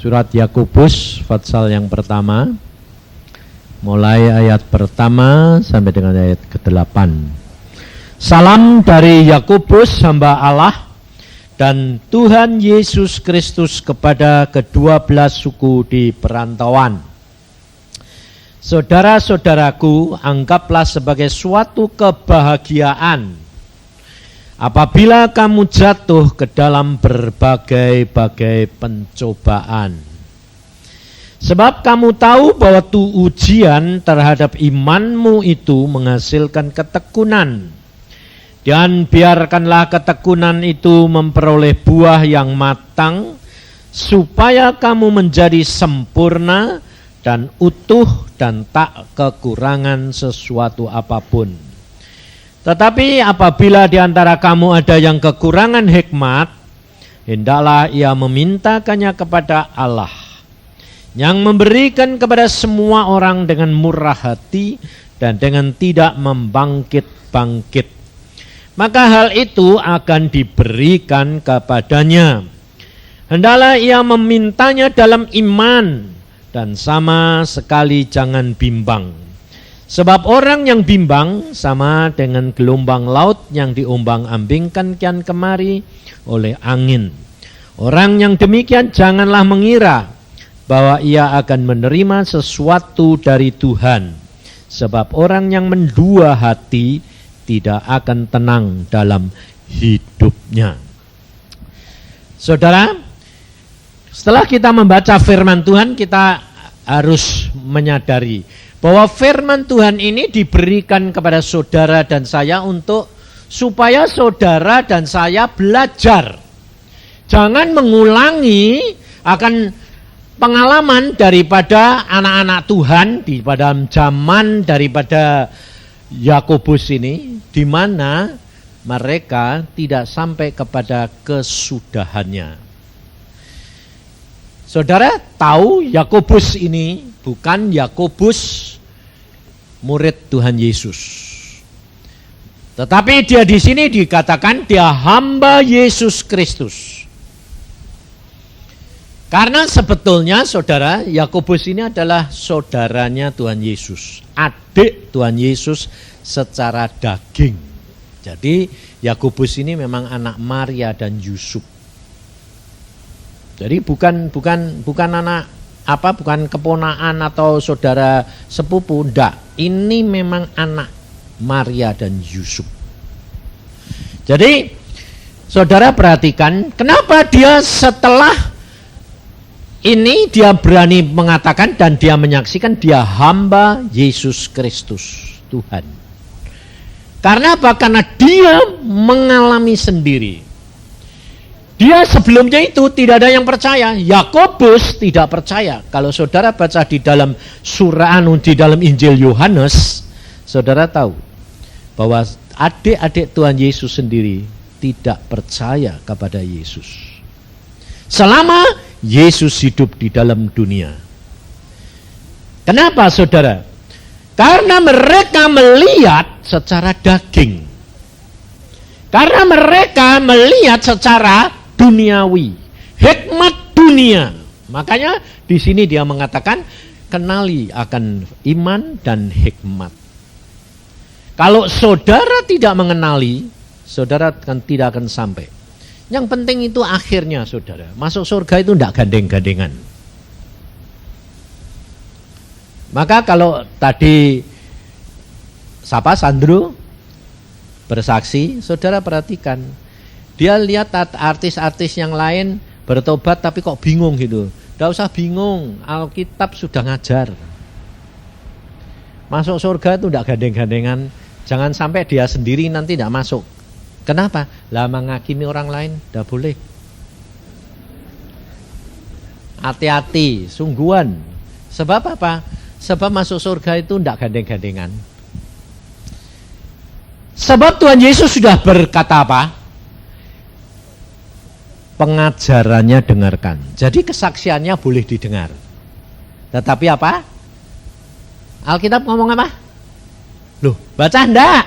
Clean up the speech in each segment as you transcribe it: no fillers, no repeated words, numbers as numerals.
Surat Yakobus pasal yang pertama, mulai ayat pertama sampai dengan ayat ke-8. Salam dari Yakobus hamba Allah dan Tuhan Yesus Kristus kepada ke-12 suku di perantauan. Saudara-saudaraku, anggaplah sebagai suatu kebahagiaan apabila kamu jatuh ke dalam berbagai-bagai pencobaan. Sebab kamu tahu bahwa ujian terhadap imanmu itu menghasilkan ketekunan. Dan biarkanlah ketekunan itu memperoleh buah yang matang, supaya kamu menjadi sempurna dan utuh dan tak kekurangan sesuatu apapun. Tetapi apabila di antara kamu ada yang kekurangan hikmat, hendaklah ia memintakannya kepada Allah, yang memberikan kepada semua orang dengan murah hati dan dengan tidak membangkit-bangkit. Maka hal itu akan diberikan kepadanya. Hendaklah ia memintanya dalam iman dan sama sekali jangan bimbang. Sebab orang yang bimbang sama dengan gelombang laut yang diombang-ambingkan kian kemari oleh angin. Orang yang demikian janganlah mengira bahwa ia akan menerima sesuatu dari Tuhan. Sebab orang yang mendua hati tidak akan tenang dalam hidupnya. Saudara, setelah kita membaca firman Tuhan, kita harus menyadari bahwa firman Tuhan ini diberikan kepada saudara dan saya untuk supaya saudara dan saya belajar. Jangan mengulangi akan pengalaman daripada anak-anak Tuhan di pada zaman daripada Yakobus ini, di mana mereka tidak sampai kepada kesudahannya. Saudara tahu Yakobus ini bukan Yakobus murid Tuhan Yesus. Tetapi dia di sini dikatakan dia hamba Yesus Kristus. Karena sebetulnya saudara, Yakobus ini adalah saudaranya Tuhan Yesus, adik Tuhan Yesus secara daging. Jadi Yakobus ini memang anak Maria dan Yusuf. Jadi bukan anak bukan keponaan atau saudara sepupu, enggak. Ini memang anak Maria dan Yusuf. Jadi saudara perhatikan, kenapa dia setelah ini dia berani mengatakan dan dia menyaksikan dia hamba Yesus Kristus Tuhan. Karena apa? Karena dia mengalami sendiri. Dia sebelumnya itu tidak ada yang percaya. Yakobus tidak percaya. Kalau saudara baca di dalam di dalam Injil Yohanes, saudara tahu bahwa adik-adik Tuhan Yesus sendiri tidak percaya kepada Yesus. Selama Yesus hidup di dalam dunia. Kenapa saudara? Karena mereka melihat secara daging. Karena mereka melihat secara duniawi, hikmat dunia. Makanya di sini dia mengatakan kenali akan iman dan hikmat. Kalau saudara tidak mengenali, saudara tidak akan sampai. Yang penting itu akhirnya saudara. Masuk surga itu tidak gandeng-gandengan. Maka kalau tadi Sandro bersaksi, saudara perhatikan. Dia lihat artis-artis yang lain bertobat tapi kok bingung gitu. Tidak usah bingung, Alkitab sudah ngajar. Masuk surga itu tidak gandeng-gandengan. Jangan sampai dia sendiri nanti tidak masuk. Kenapa? Lah menghakimi orang lain tidak boleh. Hati-hati, sungguhan. Sebab apa? Sebab masuk surga itu tidak gandeng-gandengan. Sebab Tuhan Yesus sudah berkata apa? Pengajarannya dengarkan. Jadi kesaksiannya boleh didengar. Tetapi apa? Alkitab ngomong apa? Loh, baca enggak?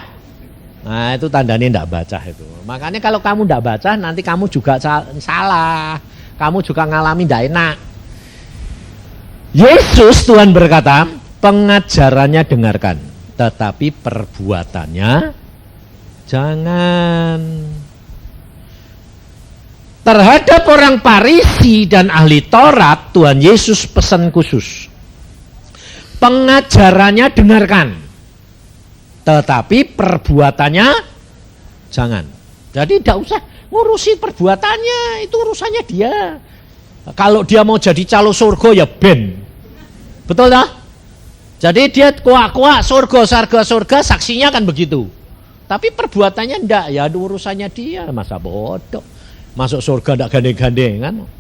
Nah itu tandanya enggak baca itu. Makanya kalau kamu enggak baca nanti kamu juga salah. Kamu juga ngalami enggak enak. Yesus, Tuhan berkata, pengajarannya dengarkan, tetapi perbuatannya jangan. Terhadap orang Farisi dan ahli Taurat, Tuhan Yesus pesan khusus. Pengajarannya dengarkan, tetapi perbuatannya jangan. Jadi tidak usah ngurusi perbuatannya, itu urusannya dia. Kalau dia mau jadi calo surga ya ben. Betul tak? Jadi dia kuak-kuak surga, saksinya kan begitu. Tapi perbuatannya enggak, ya urusannya dia, masa bodoh. Masuk surga enggak gandeng-gandengan.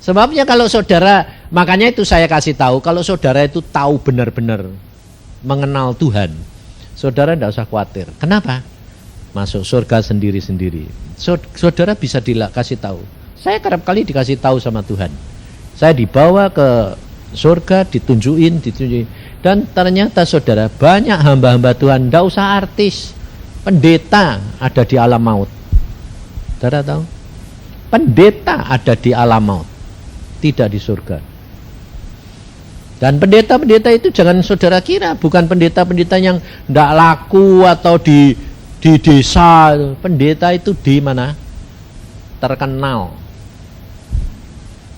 Sebabnya kalau saudara, makanya itu saya kasih tahu, kalau saudara itu tahu benar-benar mengenal Tuhan, saudara enggak usah khawatir. Kenapa? Masuk surga sendiri-sendiri. Saudara bisa dikasih tahu. Saya kerap kali dikasih tahu sama Tuhan. Saya dibawa ke surga, ditunjukin. Dan ternyata saudara, banyak hamba-hamba Tuhan, enggak usah artis, pendeta ada di alam maut. Saudara tahu? Pendeta ada di alam maut, tidak di surga. Dan pendeta-pendeta itu jangan saudara kira, bukan pendeta-pendeta yang enggak laku atau di desa. Pendeta itu di mana? Terkenal.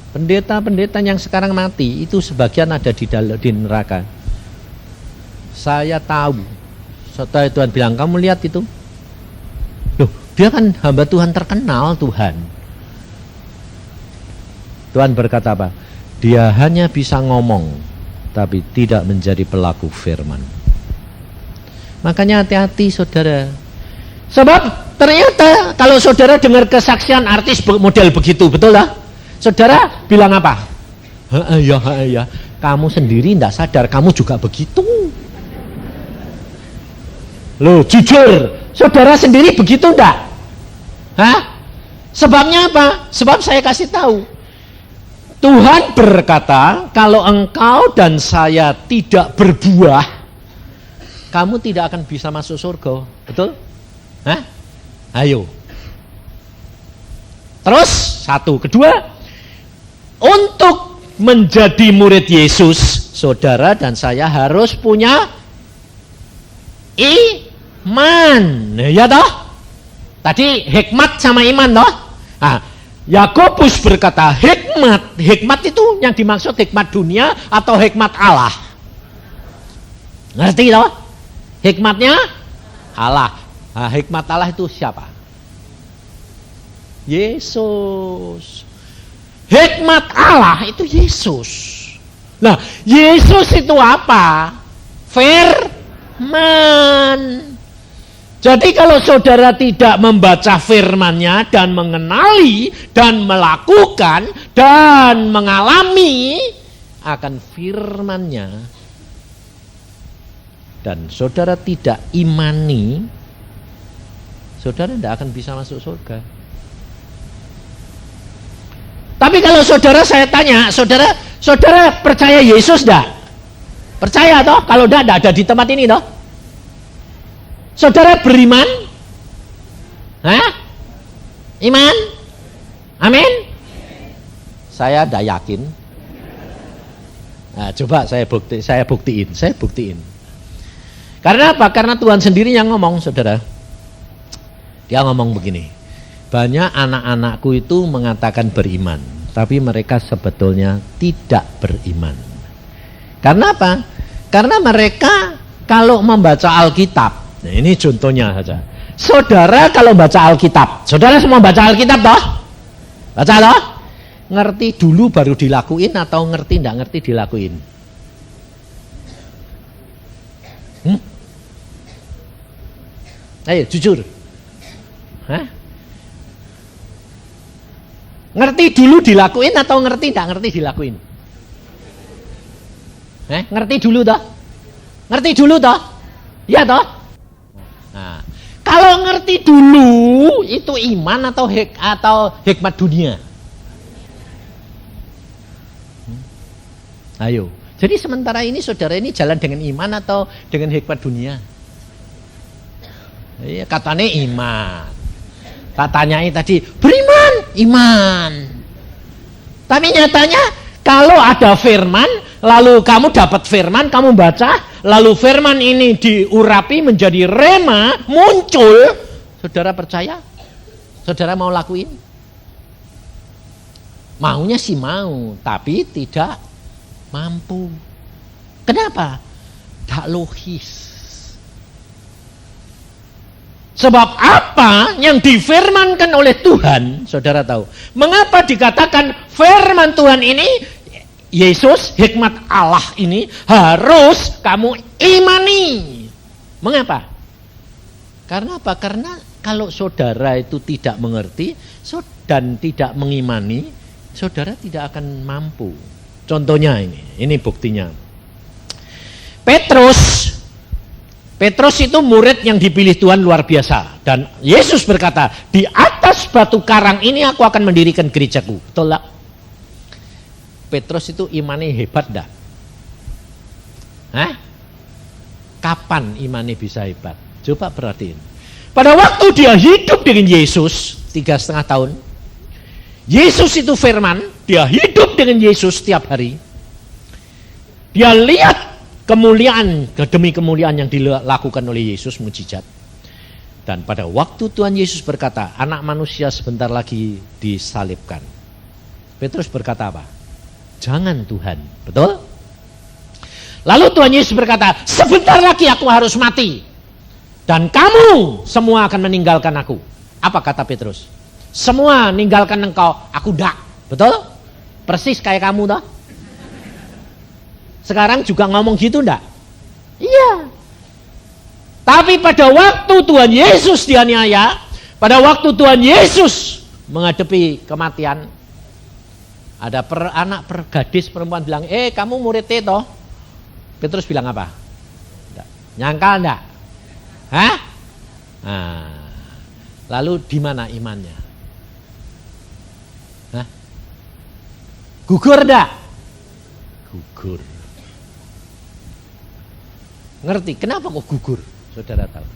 Pendeta-pendeta yang sekarang mati itu sebagian ada di neraka. Saya tahu. Setelah Tuhan bilang, kamu lihat itu. Loh, dia kan hamba Tuhan terkenal Tuhan. Tuhan berkata apa? Dia hanya bisa ngomong, tapi tidak menjadi pelaku firman. Makanya hati-hati saudara. Sebab ternyata kalau saudara dengar kesaksian artis model begitu, betul lah? Saudara bilang apa? Ya, kamu sendiri tidak sadar, kamu juga begitu. Loh, jujur, saudara sendiri begitu enggak? Hah? Sebabnya apa? Sebab saya kasih tahu. Tuhan berkata, kalau engkau dan saya tidak berbuah, kamu tidak akan bisa masuk surga. Betul? Hah? Ayo. Terus, satu. Kedua, untuk menjadi murid Yesus, saudara dan saya harus punya iman. Ya toh? Tadi hikmat sama iman toh? Nah, Yakobus berkata hikmat itu yang dimaksud hikmat dunia atau hikmat Allah. Ngerti toh? Hikmatnya Allah. Nah, hikmat Allah itu siapa? Yesus. Hikmat Allah itu Yesus. Nah, Yesus itu apa? Firman. Jadi kalau saudara tidak membaca firman-Nya dan mengenali dan melakukan dan mengalami akan firman-Nya, dan saudara tidak imani, saudara tidak akan bisa masuk surga. Tapi kalau saudara, saya tanya, saudara percaya Yesus enggak? Percaya toh? Kalau enggak ada di tempat ini toh? Saudara beriman? Hah? Iman? Amin? Saya enggak yakin. Nah, coba saya buktiin. Karena apa? Karena Tuhan sendiri yang ngomong, saudara. Dia ngomong begini. Banyak anak-anakku itu mengatakan beriman, tapi mereka sebetulnya tidak beriman. Karena apa? Karena mereka kalau membaca Alkitab, nah ini contohnya saja. Saudara kalau baca Alkitab, saudara semua baca Alkitab toh? Baca toh? Ngerti dulu baru dilakuin atau ngerti enggak ngerti dilakuin? Ayo jujur. Hah? Ngerti dulu dilakuin atau ngerti enggak ngerti dilakuin? Ngerti dulu toh? Ngerti dulu toh? Iya toh? Nah, kalau ngerti dulu itu iman atau hikmat dunia? Ayo. Jadi sementara ini saudara ini jalan dengan iman atau dengan hikmat dunia? Iya, katanya iman. Katanya tadi beriman, iman. Tapi nyatanya Kalau ada firman, lalu kamu dapat firman, kamu baca, lalu firman ini diurapi menjadi rema, muncul, saudara percaya? Saudara mau lakuin? Maunya sih mau, tapi tidak mampu. Kenapa? Tak logis. Sebab apa yang difirmankan oleh Tuhan, saudara tahu. Mengapa dikatakan firman Tuhan ini, Yesus, hikmat Allah ini harus kamu imani. Mengapa? Karena apa? Karena kalau saudara itu tidak mengerti dan tidak mengimani, saudara tidak akan mampu. Contohnya ini buktinya. Petrus itu murid yang dipilih Tuhan luar biasa. Dan Yesus berkata, di atas batu karang ini aku akan mendirikan gerejaku. Betul tak? Petrus itu imannya hebat dah. Hah? Kapan imannya bisa hebat? Coba perhatiin. Pada waktu dia hidup dengan Yesus 3,5 tahun. Yesus itu firman, dia hidup dengan Yesus setiap hari. Dia lihat kemuliaan demi kemuliaan yang dilakukan oleh Yesus, mujizat. Dan pada waktu Tuhan Yesus berkata, anak manusia sebentar lagi disalibkan. Petrus berkata apa? Jangan Tuhan, betul? Lalu Tuhan Yesus berkata, sebentar lagi aku harus mati. Dan kamu semua akan meninggalkan aku. Apa kata Petrus? Semua meninggalkan engkau, aku dak. Betul? Persis kayak kamu toh? Sekarang juga ngomong gitu enggak? Iya. Tapi pada waktu Tuhan Yesus dianiaya, pada waktu Tuhan Yesus menghadapi kematian, ada gadis perempuan bilang, kamu murid toh? Petrus bilang apa? Enggak. Nyangkal enggak? Hah? Nah, lalu di mana imannya? Hah? Gugur enggak? Gugur. Ngerti? Kenapa kok gugur? Saudara tahu.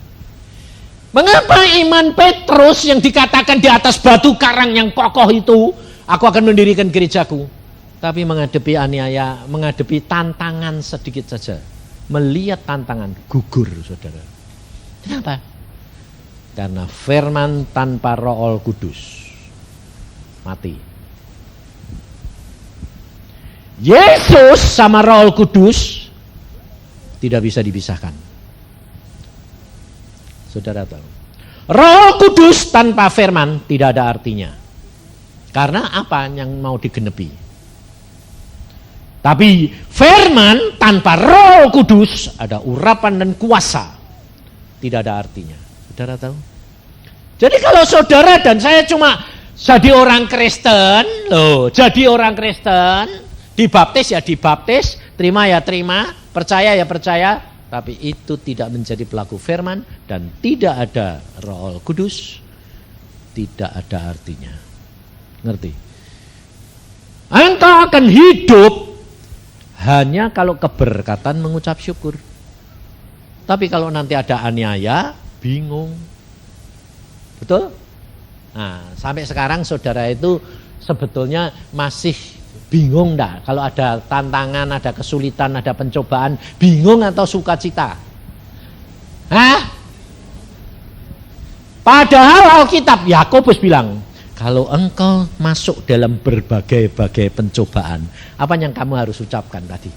Mengapa iman Petrus yang dikatakan di atas batu karang yang kokoh itu, aku akan mendirikan gerejaku, tapi menghadapi aniaya, menghadapi tantangan sedikit saja, melihat tantangan, gugur, saudara. Kenapa? Karena firman tanpa Roh Kudus mati. Yesus sama Roh Kudus tidak bisa dipisahkan. Saudara tahu. Roh Kudus tanpa firman tidak ada artinya. Karena apa yang mau digenepi? Tapi firman tanpa Roh Kudus ada urapan dan kuasa. Tidak ada artinya. Saudara tahu? Jadi kalau saudara dan saya cuma jadi orang Kristen, jadi orang Kristen, dibaptis ya dibaptis, terima ya terima, percaya ya percaya, tapi itu tidak menjadi pelaku firman dan tidak ada Roh Kudus, tidak ada artinya. Ngerti? Engkau akan hidup hanya kalau keberkatan mengucap syukur. Tapi kalau nanti ada aniaya, bingung. Betul? Nah, sampai sekarang saudara itu sebetulnya masih bingung enggak? Kalau ada tantangan, ada kesulitan, ada pencobaan, bingung atau sukacita? Hah? Padahal Alkitab, Yakobus bilang, kalau engkau masuk dalam berbagai-bagai pencobaan, apa yang kamu harus ucapkan tadi?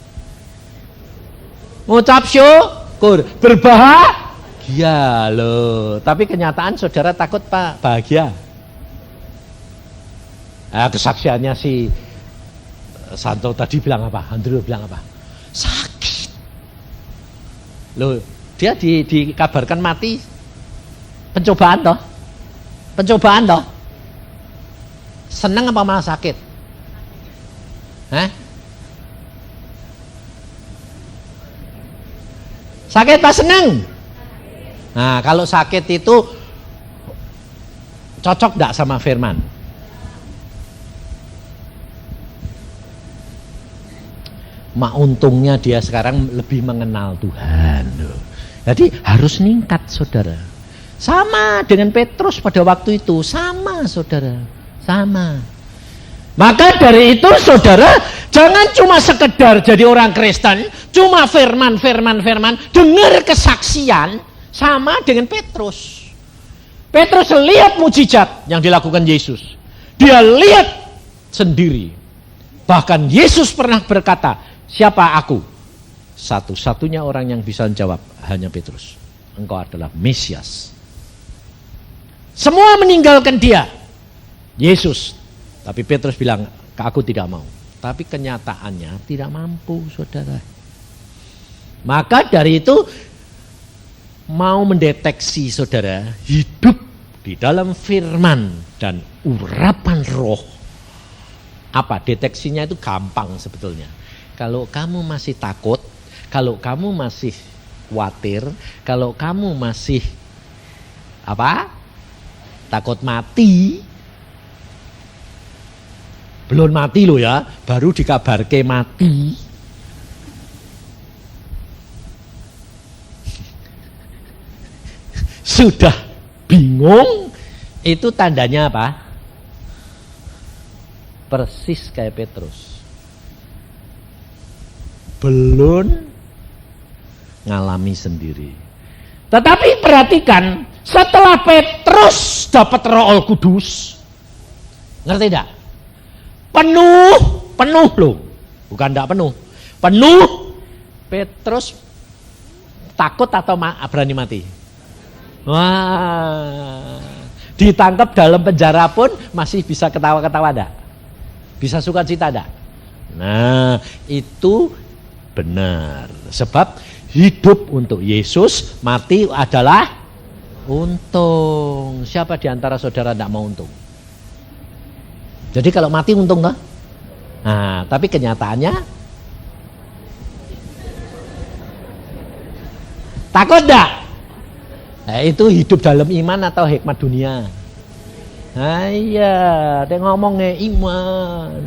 Ngucap syukur, berbahagia loh. Tapi kenyataan saudara takut Pak bahagia. Kesaksiannya si Santo tadi bilang apa? Andrew bilang apa? Sakit. Loh, dia dikabarkan mati. Pencobaan toh? Pencobaan toh? Senang apa malah sakit? Hah? Sakit apa senang? Nah, kalau sakit itu cocok enggak sama firman? Untungnya dia sekarang lebih mengenal Tuhan. Jadi harus ningkat saudara. Sama dengan Petrus pada waktu itu. Sama saudara. Sama. Maka dari itu saudara, Jangan cuma sekedar jadi orang Kristen, cuma firman, dengar kesaksian, sama dengan Petrus. Petrus lihat mujizat yang dilakukan Yesus. Dia lihat sendiri. Bahkan Yesus pernah berkata, siapa aku? Satu-satunya orang yang bisa menjawab, hanya Petrus. Engkau adalah Mesias. Semua meninggalkan dia. Yesus. Tapi Petrus bilang, aku tidak mau. Tapi kenyataannya tidak mampu, saudara. Maka dari itu, mau mendeteksi saudara, hidup di dalam firman dan urapan roh. Apa? Deteksinya itu gampang sebetulnya. Kalau kamu masih takut, kalau kamu masih khawatir, kalau kamu masih takut mati, belum mati loh ya, baru dikabarke mati. Sudah bingung, itu tandanya apa? Persis kayak Petrus. Belum ngalami sendiri. Tetapi perhatikan, setelah Petrus dapat Roh Kudus, ngerti tidak? Penuh loh, bukan tidak penuh. Petrus takut atau berani mati? Wah, ditangkap dalam penjara pun masih bisa ketawa-ketawa enggak? Bisa sukacita enggak? Nah, itu benar. Sebab hidup untuk Yesus, mati adalah untung. Siapa di antara saudara enggak mau untung? Jadi kalau mati untung enggak? Nah, tapi kenyataannya takut enggak? Nah, itu hidup dalam iman atau hikmat dunia? Nah, iya, dia ngomongnya iman.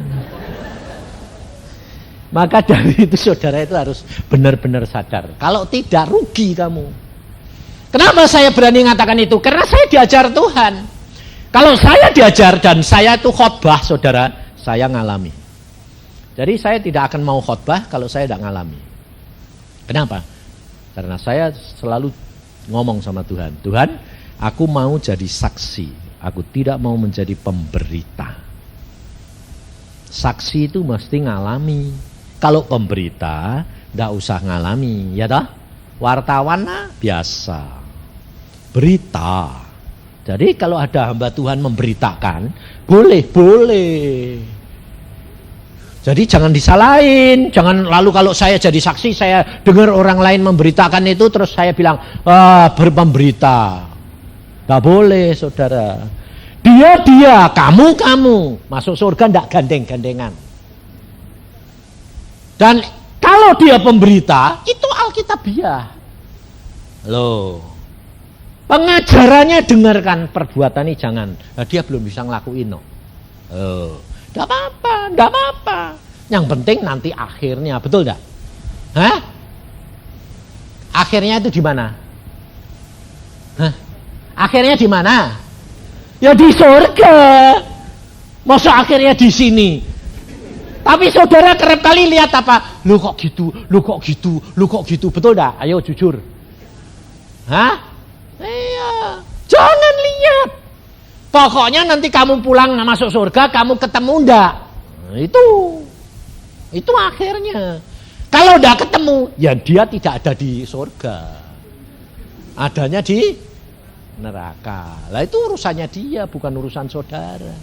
Maka dari itu saudara itu harus benar-benar sadar. Kalau tidak, rugi kamu. Kenapa saya berani mengatakan itu? Karena saya diajar Tuhan. Kalau saya diajar dan saya itu khotbah, saudara, saya ngalami. Jadi saya tidak akan mau khotbah kalau saya tidak ngalami. Kenapa? Karena saya selalu ngomong sama Tuhan, Tuhan, aku mau jadi saksi, aku tidak mau menjadi pemberita. Saksi itu mesti ngalami. Kalau pemberita, tidak usah ngalami, ya toh? Wartawan biasa, berita. Jadi kalau ada hamba Tuhan memberitakan, boleh. Jadi jangan disalahin, jangan lalu kalau saya jadi saksi, saya dengar orang lain memberitakan itu, terus saya bilang, berpemberita. Gak boleh, saudara. Dia, kamu. Masuk surga ndak gandeng-gandengan. Dan kalau dia pemberita, itu alkitabiah. Loh. Pengajarannya dengarkan, perbuatan ini jangan. Nah, dia belum bisa ngelakuin. Gak apa-apa. Yang penting nanti akhirnya, betul gak? Akhirnya itu di mana? Akhirnya di mana? Ya di surga. Masa akhirnya di sini? Tapi saudara kerap kali lihat apa? Lu kok gitu, betul gak? Ayo jujur. Iya, jangan lihat. Pokoknya nanti kamu pulang masuk surga, kamu ketemu ndak? Nah, itu akhirnya. Kalau ndak ketemu, ya dia tidak ada di surga. Adanya di neraka. Lah itu urusannya dia, bukan urusan saudara.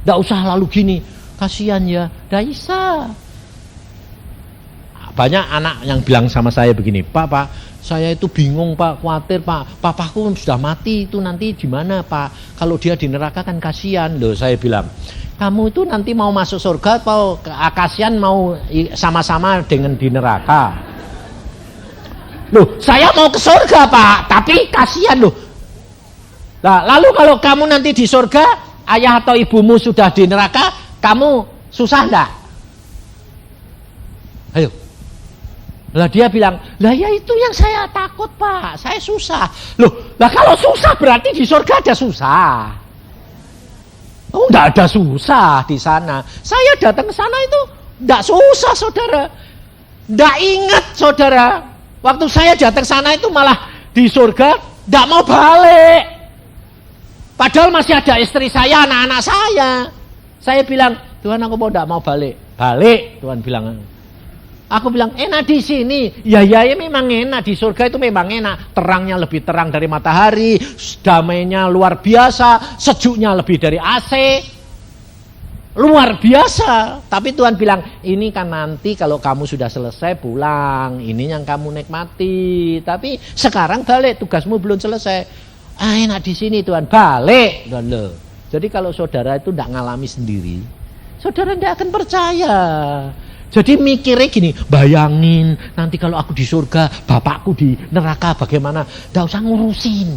Ndak usah lalu gini, kasihan ya, ndak bisa. Banyak anak yang bilang sama saya begini, Pak, saya itu bingung Pak, khawatir Pak, papaku sudah mati itu nanti gimana Pak? Kalau dia di neraka kan kasihan. Loh, saya bilang, kamu itu nanti mau masuk surga atau kasihan mau sama-sama dengan di neraka? Loh, saya mau ke surga Pak, tapi kasihan loh. Nah, lalu kalau kamu nanti di surga, ayah atau ibumu sudah di neraka, kamu susah enggak? Ayo. Lah dia bilang, lah ya itu yang saya takut Pak, saya susah. Loh, lah kalau susah berarti di surga ada susah. Oh, enggak ada susah di sana. Saya datang ke sana itu Tidak susah saudara. Tidak ingat saudara. Waktu saya datang sana itu malah di surga tidak mau balik. Padahal masih ada istri saya, anak-anak saya. Saya bilang, Tuhan aku mau tidak mau balik. Balik, Tuhan bilang. Aku bilang, enak di sini. Ya memang enak. Di surga itu memang enak. Terangnya lebih terang dari matahari. Damainya luar biasa. Sejuknya lebih dari AC. Luar biasa. Tapi Tuhan bilang, ini kan nanti kalau kamu sudah selesai pulang. Ini yang kamu nikmati. Tapi sekarang balik, tugasmu belum selesai. Enak di sini Tuhan, balik. Tuhan, loh. Jadi kalau saudara itu tidak ngalami sendiri, saudara tidak akan percaya. Jadi mikirnya gini, bayangin nanti kalau aku di surga, bapakku di neraka bagaimana? Tidak usah ngurusin.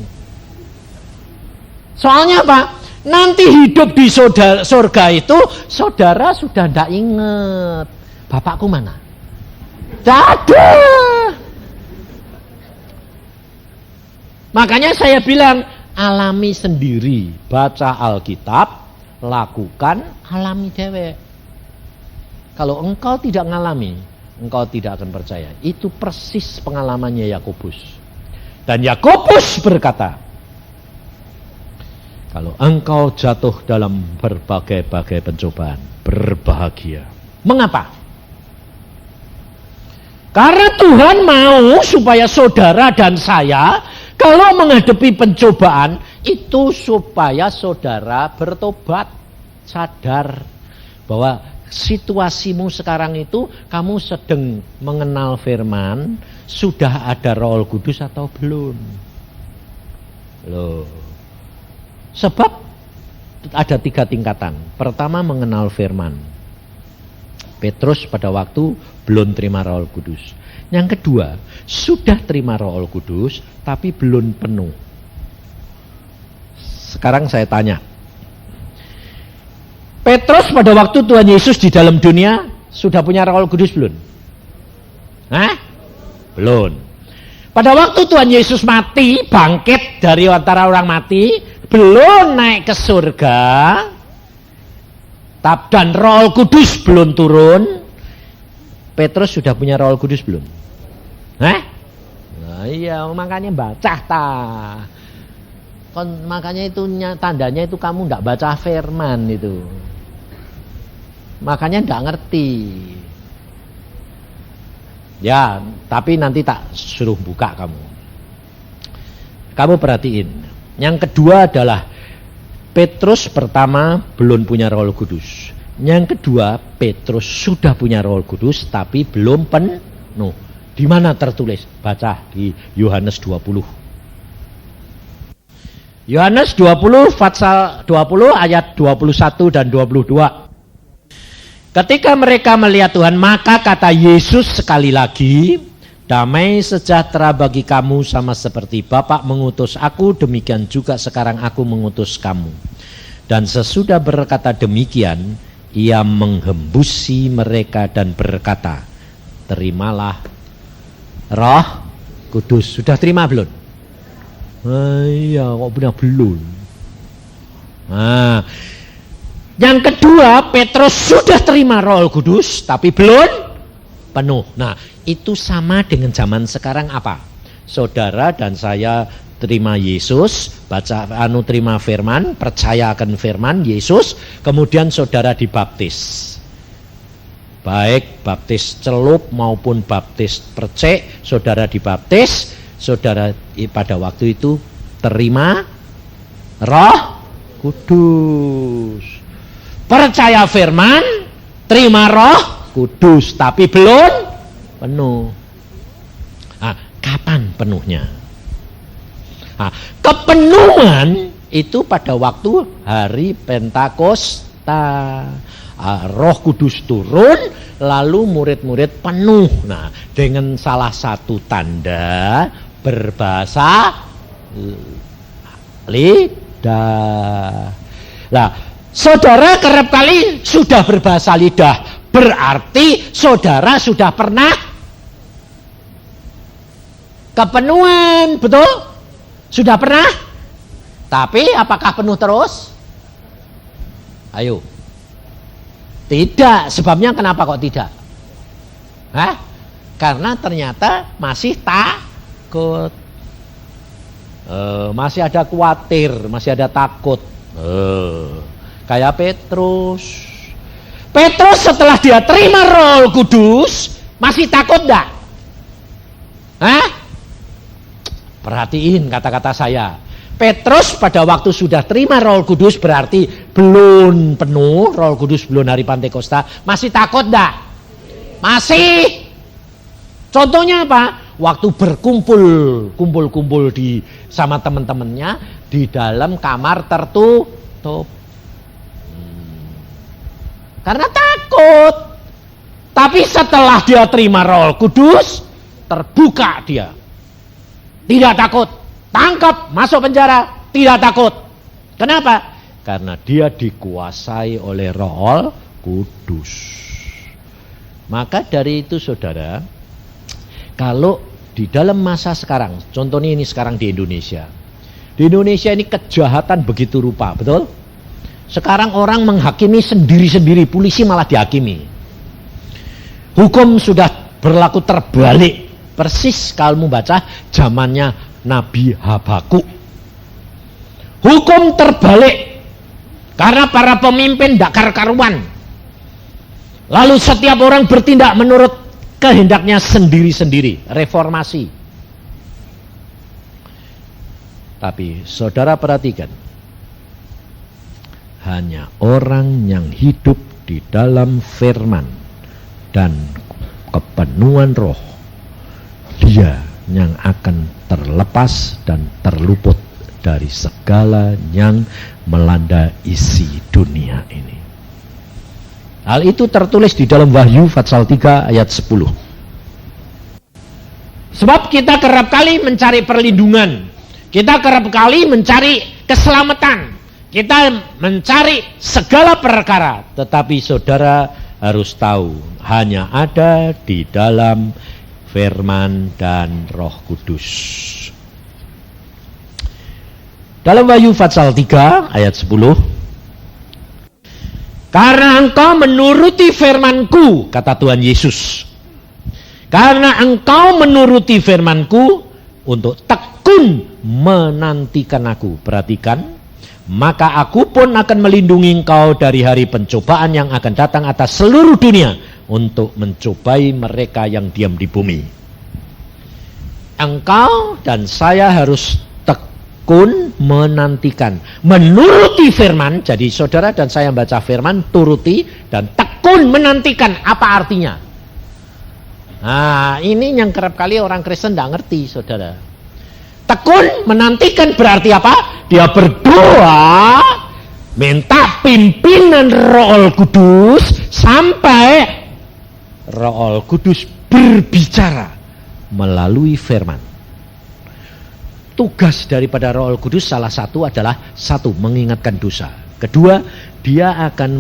Soalnya apa? Nanti hidup di surga itu, saudara sudah tidak ingat. Bapakku mana? Tidak ada. Makanya saya bilang, alami sendiri. Baca Alkitab, lakukan, alami dewek. Kalau engkau tidak ngalami, engkau tidak akan percaya. Itu persis pengalamannya Yakobus. Dan Yakobus berkata, kalau engkau jatuh dalam berbagai-bagai pencobaan, berbahagia. Mengapa? Karena Tuhan mau supaya saudara dan saya, kalau menghadapi pencobaan, itu supaya saudara bertobat, sadar bahwa situasimu sekarang itu kamu sedang mengenal firman, sudah ada Roh Kudus atau belum? Loh. Sebab ada 3 tingkatan. Pertama mengenal firman. Petrus pada waktu belum terima Roh Kudus. Yang kedua, sudah terima Roh Kudus tapi belum penuh. Sekarang saya tanya, Petrus pada waktu Tuhan Yesus di dalam dunia sudah punya Roh Kudus belum? Hah? Belum. Pada waktu Tuhan Yesus mati, bangkit dari antara orang mati, belum naik ke surga, dan Roh Kudus belum turun, Petrus sudah punya Roh Kudus belum? Hah? Nah, iya, makanya baca makanya itu tandanya itu kamu tidak baca firman itu. Makanya tidak ngerti. Ya, tapi nanti tak suruh buka kamu. Kamu perhatiin. Yang kedua adalah Petrus pertama belum punya Roh Kudus. Yang kedua, Petrus sudah punya Roh Kudus tapi belum penuh. Di mana tertulis? Baca di Yohanes 20. Yohanes 20 pasal 20 ayat 21 dan 22. Ketika mereka melihat Tuhan, maka kata Yesus sekali lagi, damai sejahtera bagi kamu sama seperti Bapa mengutus aku, demikian juga sekarang aku mengutus kamu. Dan sesudah berkata demikian, ia menghembusi mereka dan berkata, terimalah Roh Kudus. Sudah terima belum? Iya, kok benar belum? Nah, yang kedua, Petrus sudah terima Roh Kudus tapi belum penuh. Nah, itu sama dengan zaman sekarang apa? Saudara dan saya terima Yesus, terima firman, percaya akan firman Yesus, kemudian saudara dibaptis. Baik baptis celup maupun baptis percik, saudara dibaptis, saudara pada waktu itu terima Roh Kudus. Percaya firman, terima Roh Kudus, tapi belum penuh. Nah, kapan penuhnya? Nah, kepenuhan itu pada waktu hari Pentakosta. Roh Kudus turun, lalu murid-murid penuh. Nah, dengan salah satu tanda berbahasa lidah. Nah, saudara kerap kali sudah berbahasa lidah, berarti saudara sudah pernah kepenuhan, betul? Sudah pernah? Tapi apakah penuh terus? Ayo. Tidak, sebabnya kenapa kok tidak? Hah? Karena ternyata masih takut. Masih ada khawatir, masih ada takut. Kayak Petrus. Petrus setelah dia terima Roh Kudus, masih takut enggak? Hah? Perhatiin kata-kata saya. Petrus pada waktu sudah terima Roh Kudus berarti belum penuh, Roh Kudus belum hari Pantekosta, masih takut enggak? Masih. Contohnya apa? Waktu kumpul di sama teman-temannya di dalam kamar tertutup. Karena takut. Tapi setelah dia terima Roh Kudus, terbuka dia. Tidak takut. Tangkap, masuk penjara, tidak takut. Kenapa? Karena dia dikuasai oleh Roh Kudus. Maka dari itu saudara, kalau di dalam masa sekarang, contohnya ini sekarang di Indonesia. Di Indonesia ini kejahatan begitu rupa, betul? Sekarang orang menghakimi sendiri-sendiri, polisi malah dihakimi. Hukum sudah berlaku terbalik. Persis kalau membaca zamannya Nabi Habakuk. Hukum terbalik. Karena para pemimpin tidak karu-karuan. Lalu setiap orang bertindak menurut kehendaknya sendiri-sendiri. Reformasi. Tapi saudara perhatikan. Hanya orang yang hidup di dalam firman dan kepenuhan roh, dia yang akan terlepas dan terluput dari segala yang melanda isi dunia ini. Hal itu tertulis di dalam Wahyu pasal 3 ayat 10. Sebab kita kerap kali mencari perlindungan, kita kerap kali mencari keselamatan, kita mencari segala perkara, tetapi saudara harus tahu hanya ada di dalam firman dan Roh Kudus. Dalam Wahyu pasal 3 ayat 10, karena engkau menuruti firman-Ku, kata Tuhan Yesus. Karena engkau menuruti firman-Ku untuk tekun menantikan Aku. Perhatikan. Maka Aku pun akan melindungi engkau dari hari pencobaan yang akan datang atas seluruh dunia untuk mencobai mereka yang diam di bumi. Engkau dan saya harus tekun menantikan, menuruti firman. Jadi saudara dan saya baca firman, turuti dan tekun menantikan. Apa artinya? Nah, ini yang kerap kali orang Kristen tidak ngerti, saudara. Tekun menantikan berarti apa? Dia berdoa, minta pimpinan Roh Kudus sampai Roh Kudus berbicara melalui firman. Tugas daripada Roh Kudus salah satu adalah satu, mengingatkan dosa. Kedua, dia akan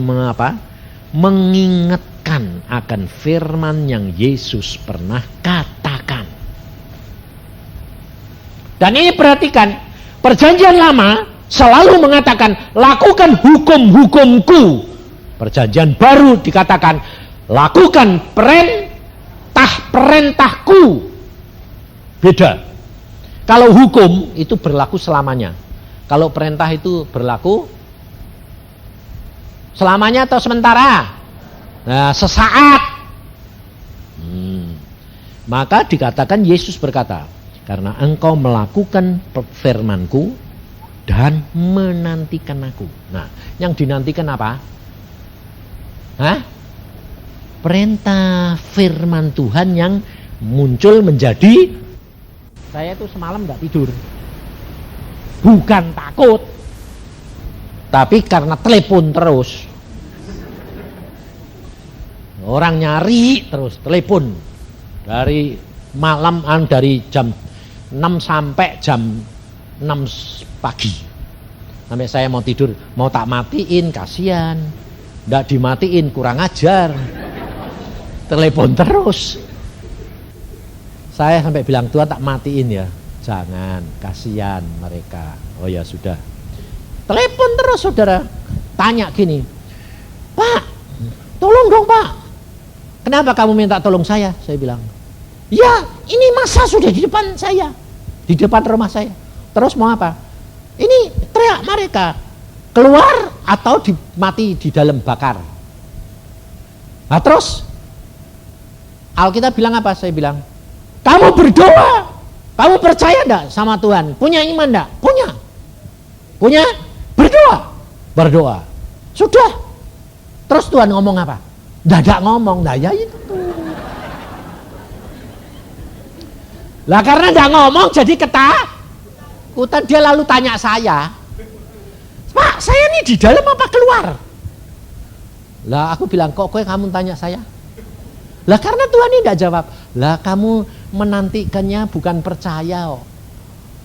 mengingatkan akan firman yang Yesus pernah katakan. Dan ini perhatikan, Perjanjian Lama selalu mengatakan lakukan hukum-hukumku. Perjanjian Baru dikatakan lakukan perintah-perintahku. Beda. Kalau hukum itu berlaku selamanya. Kalau perintah itu berlaku selamanya atau sementara? Nah, sesaat. Maka dikatakan Yesus berkata, karena engkau melakukan firman-Ku dan menantikan Aku. Nah, yang dinantikan apa? Perintah firman Tuhan yang muncul menjadi, saya itu semalam enggak tidur. Bukan takut, tapi karena telepon terus. Orang nyari terus, telepon. Dari malam, dari jam 6 sampai jam 6 pagi. Sampai saya mau tidur, mau tak matiin, kasihan. Enggak dimatiin, kurang ajar. Telepon terus. Saya sampai bilang, Tuhan tak matiin ya. Jangan, kasihan mereka. Oh ya sudah. Telepon terus saudara. Tanya gini, Pak, tolong dong Pak. Kenapa kamu minta tolong saya? Saya bilang, ya ini masa sudah di depan saya, di depan rumah saya. Terus mau apa? Ini teriak mereka, keluar atau mati di dalam bakar. Nah terus Alkitab bilang apa? Saya bilang, kamu berdoa, kamu percaya enggak sama Tuhan? Punya iman enggak? Punya. Punya? Berdoa. Sudah. Terus Tuhan ngomong apa? Dadak ngomong. Nah ya itu. Lah karena enggak ngomong jadi ketakutan, dia lalu tanya saya, Pak, saya ini di dalam apa keluar? Lah aku bilang, kok kamu tanya saya? Lah karena Tuhan ini tidak jawab. Lah kamu menantikannya bukan percaya,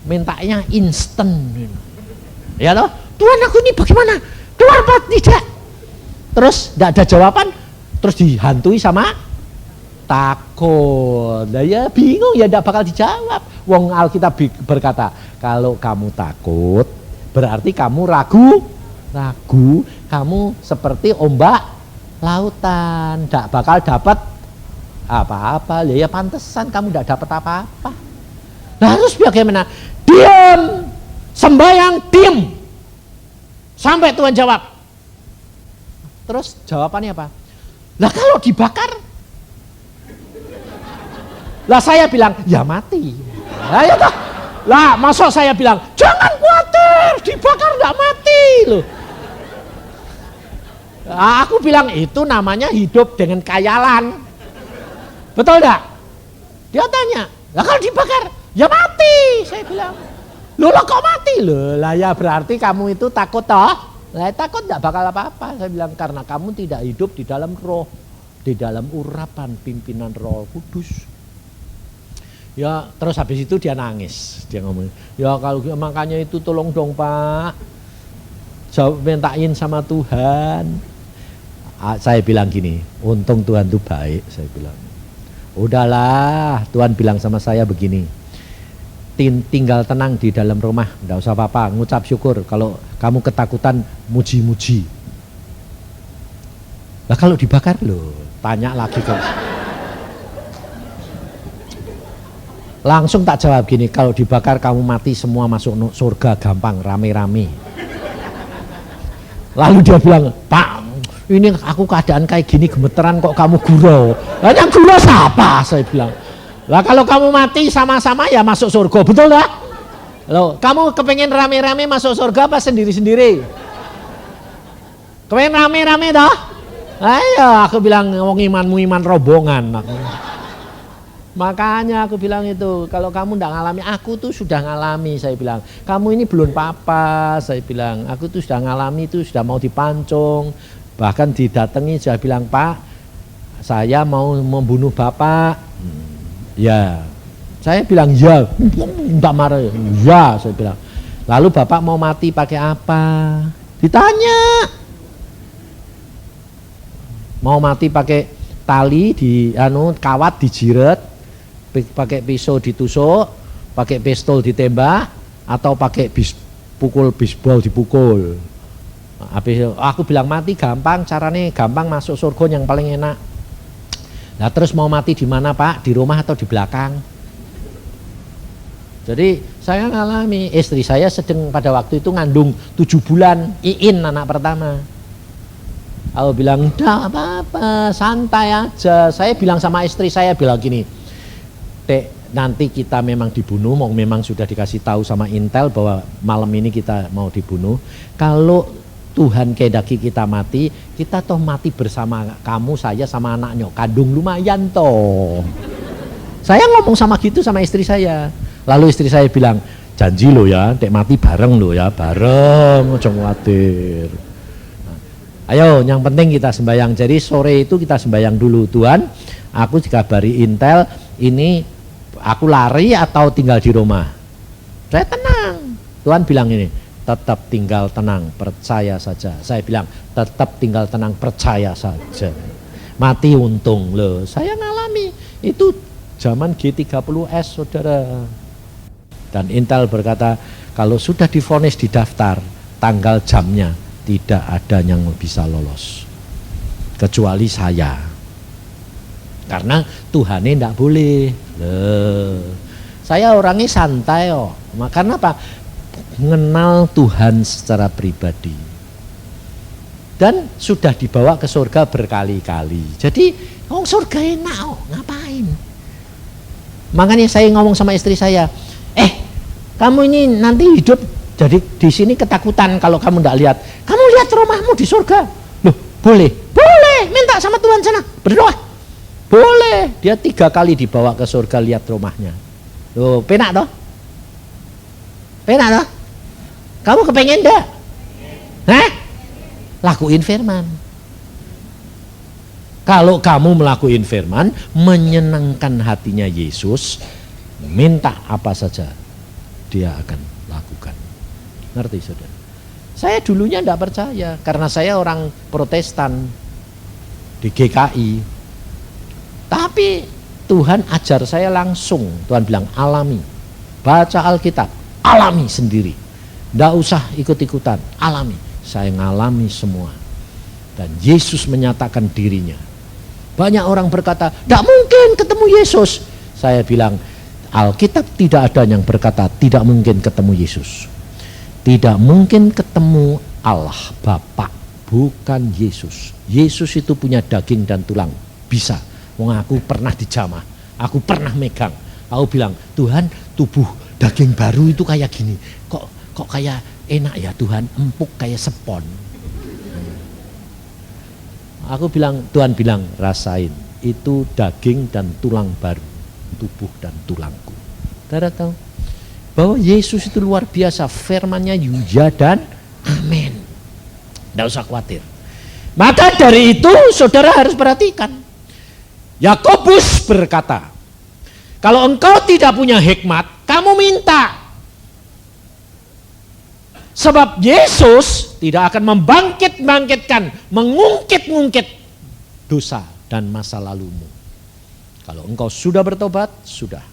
mintanya instan. Ya toh, Tuhan aku ini bagaimana? Keluar apa tidak? Terus tidak ada jawaban, terus dihantui sama takut. Nah ya bingung, ya tidak bakal dijawab. Wong Alkitab berkata, kalau kamu takut, berarti kamu ragu, kamu seperti ombak lautan, tidak bakal dapat apa-apa. Ya pantesan kamu tidak dapat apa-apa. Nah terus bagaimana? Diam, sembahyang, diam sampai Tuhan jawab. Terus jawabannya apa? Lah kalau dibakar? Lah saya bilang, ya mati. Lah ya toh. Lah masuk saya bilang, jangan khawatir, dibakar enggak mati loh. Nah, aku bilang itu namanya hidup dengan khayalan. Betul enggak? Dia tanya, lah kalau dibakar, ya mati. Saya bilang, loh kok mati? Loh lah ya berarti kamu itu takut toh? Lah takut enggak bakal apa-apa. Saya bilang, karena kamu tidak hidup di dalam roh, di dalam urapan pimpinan Roh Kudus. Ya terus habis itu dia nangis, dia ngomong, ya kalau makanya itu tolong dong Pak, jawab mintain sama Tuhan. Saya bilang gini, untung Tuhan itu baik, saya bilang. Udahlah, Tuhan bilang sama saya begini, tinggal tenang di dalam rumah, enggak usah apa-apa, ngucap syukur. Kalau kamu ketakutan, muji-muji. Lah kalau dibakar loh, tanya lagi kok. Langsung tak jawab gini, kalau dibakar kamu mati semua masuk surga gampang, rame-rame. Lalu dia bilang, Pak, ini aku keadaan kayak gini gemeteran kok kamu gurau. Lah yang gurau siapa? Saya bilang. Lah kalau kamu mati sama-sama ya masuk surga, betul lah? Loh, kamu kepengen rame-rame masuk surga apa sendiri-sendiri? Kepengen rame-rame toh? Ayo, aku bilang ngomong imanmu iman rombongan. Makanya aku bilang itu, kalau kamu tidak ngalami, aku tuh sudah ngalami, saya bilang. Kamu ini belum apa-apa, saya bilang. Aku tuh sudah ngalami, itu sudah mau dipancung. Bahkan didatangi, saya bilang, Pak, saya mau membunuh Bapak. Ya, saya bilang, ya, tidak marah. Ya, saya bilang. Lalu Bapak mau mati pakai apa? Ditanya. Mau mati pakai tali, kawat dijiret, pakai pisau ditusuk, pakai pistol ditembak, atau pakai pukul bisbol dipukul. Aku bilang mati gampang, caranya gampang, masuk surga yang paling enak. Nah terus mau mati di mana Pak? Di rumah atau di belakang? Jadi saya ngalami, istri saya sedang pada waktu itu ngandung 7 bulan, Iin anak pertama. Aku bilang, udah apa-apa, santai aja. Saya bilang sama istri saya, bilang gini, Dek, nanti kita memang dibunuh, memang sudah dikasih tahu sama Intel bahwa malam ini kita mau dibunuh. Kalau Tuhan kedaki kita mati, kita toh mati bersama kamu, saya sama anaknya, kandung lumayan toh. Saya ngomong sama gitu sama istri saya. Lalu istri saya bilang, janji lo ya, Dek mati bareng lo ya, bareng, jangan khawatir. Ayo, yang penting kita sembahyang. Jadi sore itu kita sembahyang dulu. Tuhan, aku dikabari Intel, ini aku lari atau tinggal di rumah? Saya tenang. Tuhan bilang ini, tetap tinggal tenang, percaya saja. Saya bilang, tetap tinggal tenang, percaya saja. Mati untung loh. Saya ngalami itu zaman G30S, saudara. Dan Intel berkata, kalau sudah divonis di daftar, tanggal jamnya tidak ada yang bisa lolos. kecuali saya. Karena Tuhannya tidak boleh. Saya orangnya santai kok. Karena apa? Mengenal Tuhan secara pribadi. Dan sudah dibawa ke surga berkali-kali. Jadi surga enak kok, ngapain? Makanya saya ngomong sama istri saya, kamu ini nanti hidup jadi di sini ketakutan kalau kamu tidak lihat. Kamu lihat rumahmu di surga. Loh, boleh? Boleh, minta sama Tuhan sana, berdoa. Boleh, dia 3 kali dibawa ke surga lihat rumahnya. Loh, penak toh? Penak toh? Kamu kepengen enggak? Lakuin firman. Kalau kamu melakukan firman, menyenangkan hatinya Yesus, minta apa saja, dia akan lakukan. Ngerti saudara? Saya dulunya tidak percaya, karena saya orang Protestan di GKI. Tapi Tuhan ajar saya langsung. Tuhan bilang, alami. Baca Alkitab, alami sendiri. Tidak usah ikut-ikutan, alami. Saya ngalami semua. Dan Yesus menyatakan dirinya. Banyak orang berkata, tidak mungkin ketemu Yesus. Saya bilang, Alkitab tidak ada yang berkata tidak mungkin ketemu Yesus. Tidak mungkin ketemu Allah Bapa, bukan Yesus. Yesus itu punya daging dan tulang, bisa. Wong aku pernah dijamah, aku pernah megang. Aku bilang, Tuhan, tubuh daging baru itu kayak gini. Kok kayak enak ya Tuhan, empuk kayak sepon. Aku bilang, Tuhan bilang, rasain, itu daging dan tulang baru, tubuh dan tulangku. Saudara tahu bahwa Yesus itu luar biasa, firman-Nya ya dan amin. Tidak usah khawatir. Maka dari itu saudara harus perhatikan. Yakobus berkata, kalau engkau tidak punya hikmat, kamu minta. Sebab Yesus tidak akan membangkit-bangkitkan, mengungkit-ungkit dosa dan masa lalumu. Kalau engkau sudah bertobat, sudah.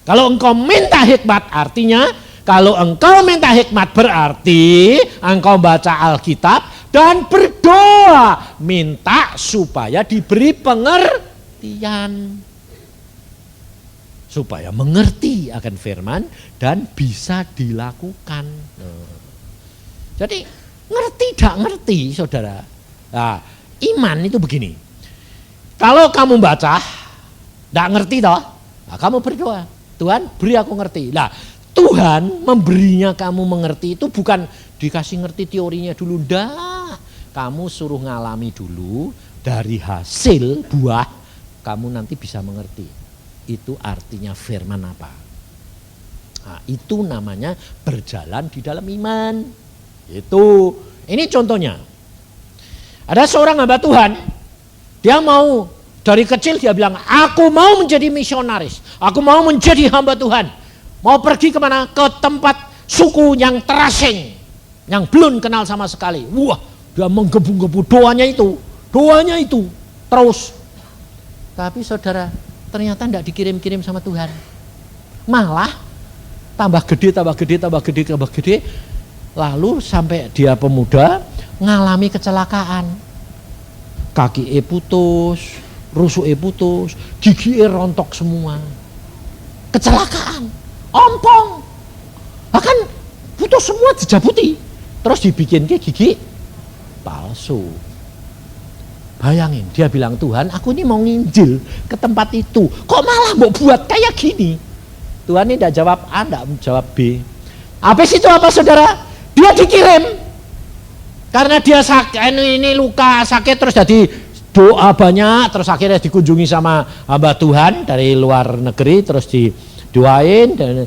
Kalau engkau minta hikmat, artinya kalau engkau minta hikmat berarti engkau baca Alkitab dan berdoa, minta supaya diberi pengertian. Supaya mengerti akan firman dan bisa dilakukan. Jadi ngerti tidak ngerti saudara. Nah, iman itu begini. Kalau kamu baca, tidak ngerti toh, nah, kamu berdoa. Tuhan beri aku ngerti. Nah, Tuhan memberinya kamu mengerti itu bukan dikasih ngerti teorinya dulu. Enggak. Kamu suruh ngalami dulu, dari hasil buah kamu nanti bisa mengerti. Itu artinya firman apa. Nah, itu namanya berjalan di dalam iman. Ini contohnya. Ada seorang hamba Tuhan, dia mau dari kecil dia bilang, aku mau menjadi misionaris, aku mau menjadi hamba Tuhan, mau pergi kemana? Ke tempat suku yang terasing, yang belum kenal sama sekali. Wah, dia menggebu-gebu doanya itu terus. Tapi saudara, ternyata tidak dikirim-kirim sama Tuhan, malah tambah gede. Lalu sampai dia pemuda ngalami kecelakaan, kaki putus, rusuk putus, gigi rontok semua, kecelakaan, ompong, bahkan putus semua dijabuti, terus dibikin ke gigi palsu. Bayangin, dia bilang, Tuhan aku ini mau nginjil ke tempat itu, kok malah mau buat kayak gini. Tuhan ini tidak jawab A, tidak jawab B. Habis itu apa saudara? Dia dikirim karena dia ini luka sakit, terus jadi doa banyak, terus akhirnya dikunjungi sama hamba Tuhan dari luar negeri, terus didoain. Dan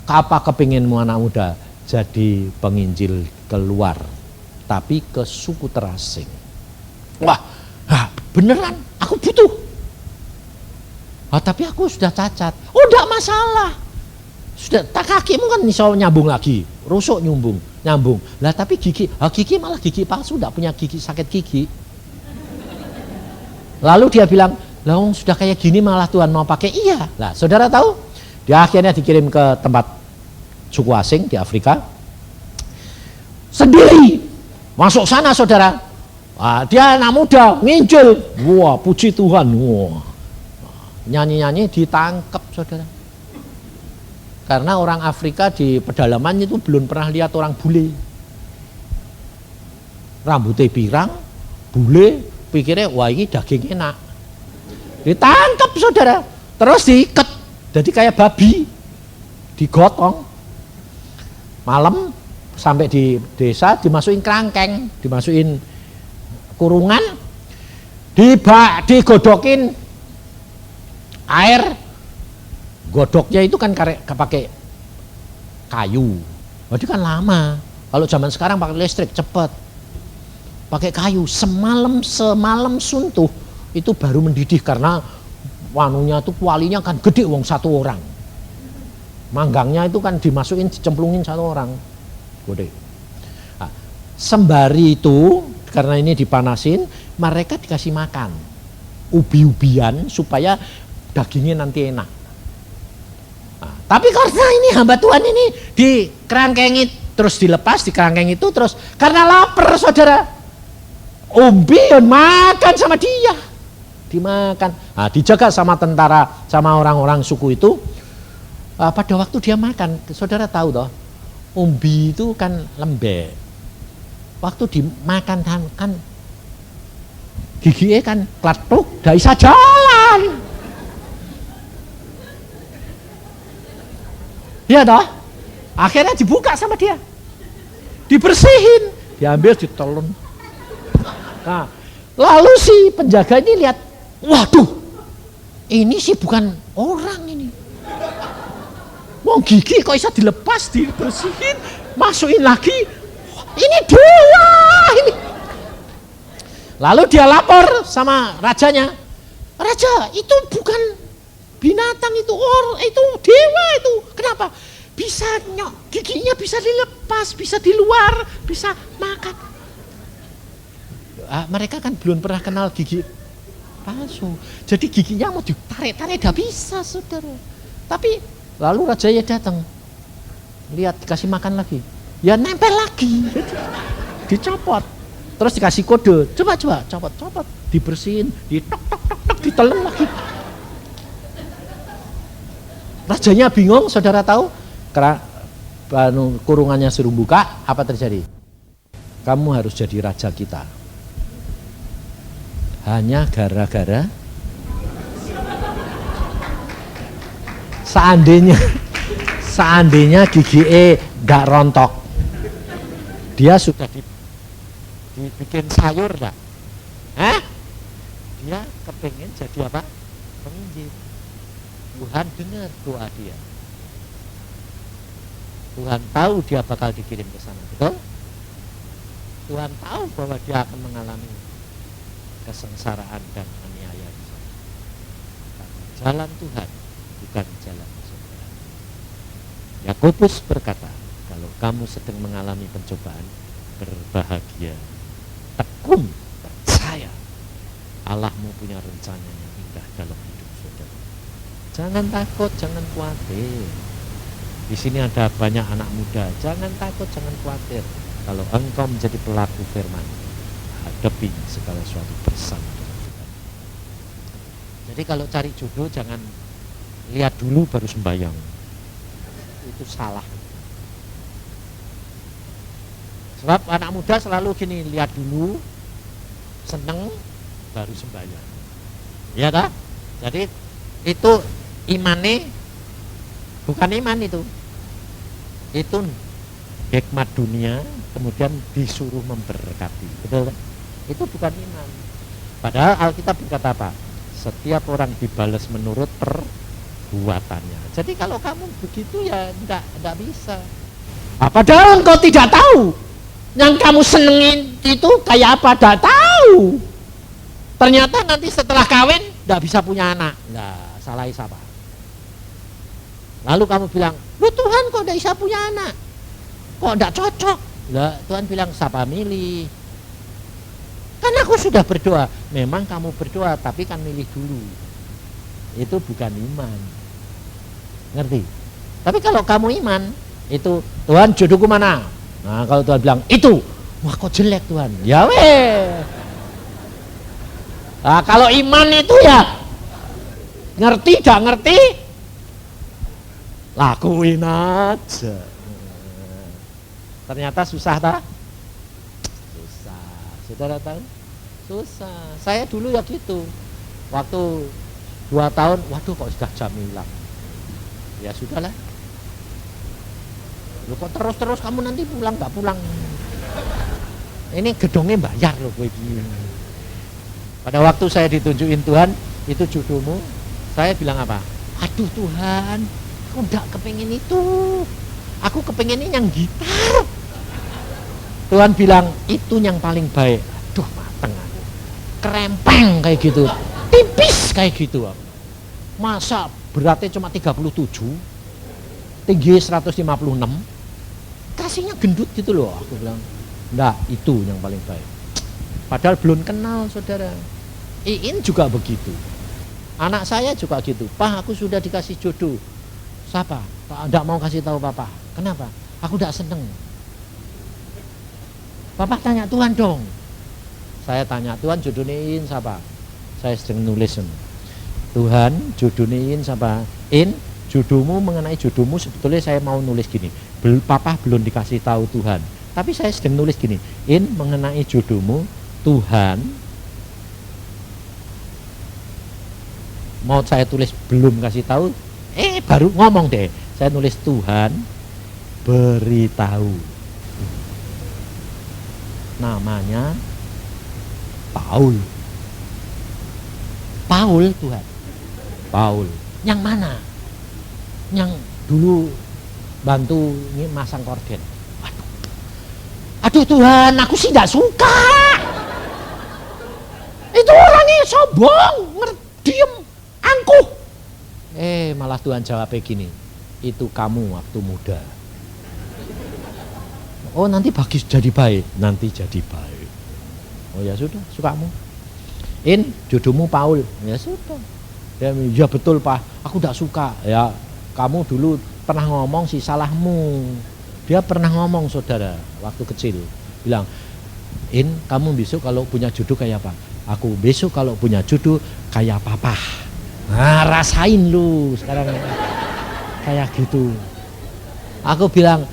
apa kepinginmu anak muda? Jadi penginjil keluar, tapi ke suku terasing. Wah, beneran aku butuh. Tapi aku sudah cacat. Oh, enggak masalah. Sudah, tak kakimu kan bisa nyambung lagi, rusuk nyambung. Lah tapi gigi malah gigi palsu, enggak punya gigi, sakit gigi. Lalu dia bilang, lah sudah kayak gini malah Tuhan mau pakai. Iya. Lah saudara tahu, dia akhirnya dikirim ke tempat suku asing di Afrika. Sendiri masuk sana saudara. Dia anak muda, nginjil. Wah, puji Tuhan. Wah. Nyanyi-nyanyi ditangkap, saudara. Karena orang Afrika di pedalaman itu belum pernah lihat orang bule. Rambutnya pirang, bule, pikirnya wah ini daging enak. Ditangkap, saudara. Terus diikat, jadi kayak babi. Digotong. Malam sampai di desa dimasukin kerangkeng, dimasukin kurungan, digodokin air. Godoknya itu kan pakai kayu. Jadi kan lama. Kalau zaman sekarang pakai listrik cepat. Pakai kayu semalam suntuh itu baru mendidih karena wanunya itu kualinya kan gede wong satu orang. Manggangnya itu kan dimasukin dicemplungin satu orang. Gede. Nah, sembari itu karena ini dipanasin, mereka dikasih makan ubi-ubian supaya dagingnya nanti enak. Nah, tapi karena ini hamba Tuhan ini dikerangkengi terus dilepas di kerangkeng itu terus karena lapar, saudara, umbi makan sama dia, dimakan. Nah, dijaga sama tentara sama orang-orang suku itu. Pada waktu dia makan, saudara tahu toh, umbi itu kan lembek. Waktu dimakan kan giginya kan klatuk, gak bisa jalan. Iya toh? Akhirnya dibuka sama dia. Dibersihin, diambil ditelan. Nah, lalu si penjaga ini lihat, waduh, ini sih bukan orang ini. Wong gigi kok bisa dilepas, dibersihin, masukin lagi. Ini dewa ini. Lalu dia lapor sama rajanya. Raja, itu bukan binatang, itu dewa itu. Kenapa? Bisa giginya bisa dilepas, bisa di luar, bisa makan. Mereka kan belum pernah kenal gigi palsu. Jadi giginya mau ditarik-tarik gak bisa, saudara. Tapi lalu rajanya datang, lihat dikasih makan lagi, ya nempel lagi, dicopot, terus dikasih kode, coba copot, dibersihin, ditok, ditelan lagi. Rajanya bingung, saudara tahu, karena kurungannya suruh buka, apa terjadi? Kamu harus jadi raja kita. Hanya gara-gara seandainya gigi gak rontok, dia sudah dibikin sayur gak? Dia kepengen jadi apa? Penginjil. Tuhan dengar doa dia. Tuhan tahu dia bakal dikirim ke sana, betul? Tuhan tahu bahwa dia akan mengalami kesengsaraan dan aniaya di sana. Jalan Tuhan bukan jalan saudara. Yakobus berkata, kalau kamu sedang mengalami pencobaan, berbahagia, tekun, percaya, Allahmu punya rencana yang indah dalam hidup saudara. Jangan takut, jangan khawatir. Di sini ada banyak anak muda. Jangan takut, jangan khawatir. Kalau engkau menjadi pelaku firman, hadapi segala sesuatu bersama dengan Tuhan. Jadi kalau cari jodoh jangan lihat dulu baru sembahyang. Itu salah. Sebab anak muda selalu gini, lihat dulu, seneng, baru sembahyang. Ya tak? Jadi itu imane bukan iman itu. Itu hikmat dunia, kemudian disuruh memberkati. Betul kan? Itu bukan iman. Padahal Alkitab berkata apa? Setiap orang dibalas menurut perbuatannya. Jadi kalau kamu begitu ya enggak bisa. Padahal engkau tidak tahu yang kamu senengin itu kayak apa, enggak tahu. Ternyata nanti setelah kawin enggak bisa punya anak. Nah, salah siapa? Lalu kamu bilang, "Loh Tuhan kok enggak bisa punya anak? Kok enggak cocok?" Lah, Tuhan bilang, "Siapa milih?" Kan aku sudah berdoa. Memang kamu berdoa, tapi kan milih dulu. Itu bukan iman. Ngerti? Tapi kalau kamu iman, itu Tuhan jodohku mana? Nah, kalau Tuhan bilang itu, wah kok jelek Tuhan. Ya weh, Nah, kalau iman itu ya ngerti gak ngerti lakuin aja. Ternyata susah tak? Susah. Saudara tahu? Susah. Saya dulu ya gitu. Waktu 2 tahun, waduh kok sudah jam hilang. Ya sudahlah. Loh kok terus-terus kamu nanti pulang gak pulang? Ini gedungnya bayar loh gue gini. Pada waktu saya ditunjukin Tuhan, itu jodohmu, saya bilang apa? Aduh Tuhan, aku gak kepengen itu. Aku kepengen yang gitar. Tuhan bilang, itu yang paling baik. Aduh mateng aku. Kerempeng kayak gitu. Tipis kayak gitu. Masa beratnya cuma 37, tinggi 156, kasihnya gendut gitu loh. Aku bilang, enggak, itu yang paling baik. Padahal belum kenal saudara. Iin juga begitu. Anak saya juga gitu. Pak, aku sudah dikasih jodoh. Siapa? Pak, enggak mau kasih tahu papa. Kenapa? Aku enggak seneng. Papa tanya Tuhan dong. Saya tanya, Tuhan jodohnya Iin siapa? Saya sedang nulis. Tuhan jodohnya Iin siapa? In, jodohmu mengenai jodohmu sebetulnya saya mau nulis gini. Papa belum dikasih tahu Tuhan. Tapi saya sedang nulis gini. In, mengenai jodohmu Tuhan. Mau saya tulis belum kasih tahu. Baru ngomong deh. Saya nulis Tuhan beritahu. Namanya Paul. Paul Tuhan. Paul. Yang mana? Yang dulu bantu masang korden. Aduh Tuhan, aku sih tidak suka. Itu orangnya sombong, diem, angkuh. Malah Tuhan jawabnya gini, itu kamu waktu muda. Oh nanti jadi baik, nanti jadi baik. Oh ya sudah, sukamu. In, jodohmu Paul. Ya sudah. Ya betul Pak, aku tidak suka. Ya kamu dulu pernah ngomong sih salahmu. Dia pernah ngomong saudara waktu kecil, bilang, In, kamu besok kalau punya jodoh kayak apa? Aku besok kalau punya jodoh kayak papa. Nah rasain lu sekarang kayak gitu. Aku bilang,